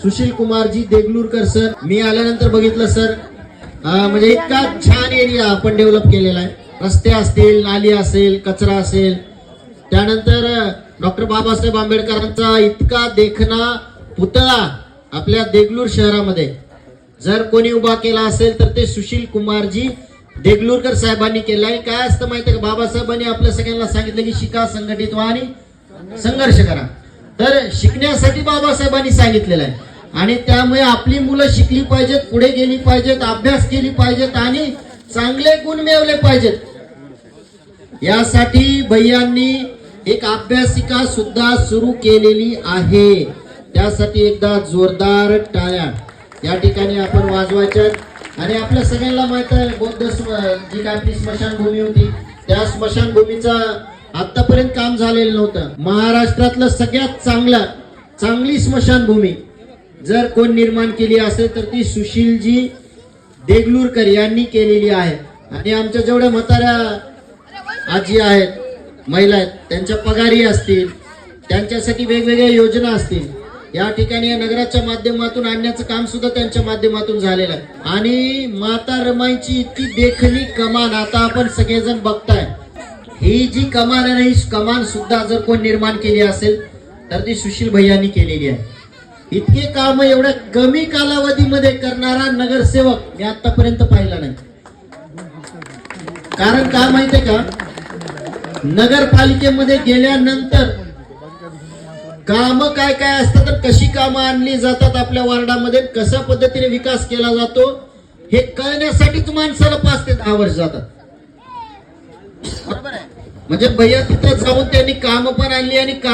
सुशील कुमारजी Deglurkar sir, मी आल्यानंतर बघितलं sir, म्हणजे इतका छान एरिया आपण डेव्हलप केलेला आहे. रस्ते असतील, नाली असेल, कचरा असेल. त्यानंतर डॉक्टर बाबासाहेब आंबेडकरांचा इतका देखणा पुतळा आपल्या देगलूर शहरामध्ये जर कोणी उभा केला असेल तर ते सुशील कुमारजी देगलूरकर साहेबांनी केला. आणि काय असतं माहितीये का, बाबासाहेबांनी आपल्या सगळ्यांना सांगितलं की शिका, संघटित व्हा आणि संघर्ष करा. तर शिकण्यासाठी बाबासाहेबांनी सांगितलेलं आहे आणि त्यामुळे आपली मुलं शिकली पाहिजेत, पुढे गेली पाहिजेत, अभ्यास केली पाहिजेत आणि चांगले गुण मिळवले पाहिजेत. यासाठी भैयांनी एक अभ्यासिका सुद्धा सुरू केलेली आहे. त्यासाठी एकदा जोरदार टाळ्या या ठिकाणी आपण वाजवायच्या. आणि आपल्या सगळ्यांना माहित आहे बौद्ध जी काय आपली स्मशानभूमी होती त्या स्मशानभूमीचं आतापर्यंत काम झालेलं नव्हतं. महाराष्ट्रातलं सगळ्यात चांगली स्मशानभूमी जर कोण निर्माण केली असेल तर ती सुशीलजी देगलूरकर यांनी केलेली आहे. आणि आमच्या जेवढ्या म्हाताऱ्या आजी आहेत, महिला आहेत, त्यांच्या पगारी असतील, त्यांच्यासाठी वेगवेगळ्या योजना असतील, या ठिकाणी या नगराच्या माध्यमातून आणण्याचं काम सुद्धा त्यांच्या माध्यमातून झालेलं आहे. आणि माता रमाईची इतकी देखणी कमान आता आपण सगळेजण बघताय. ही जी कमान आहे, ही कमान सुद्धा जर कोण निर्माण केली असेल तर ती सुशील भैयांनी केलेली आहे. इतके काम एवढ्या कमी कालावधीमध्ये करणारा नगरसेवक मी आतापर्यंत पाहिला नाही. कारण काय माहितीये का, नगरपालिकेमध्ये गेल्यानंतर काम काय काय असतात, तर कशी कामं आणली जातात आपल्या वार्डामध्ये, कशा पद्धतीने विकास केला जातो हे कळण्यासाठीच माणसाला 5 ते 10 वर्ष जातात. बरोबर आहे. म्हणजे भैया तिथं जाऊन त्यांनी काम पण आणली आणि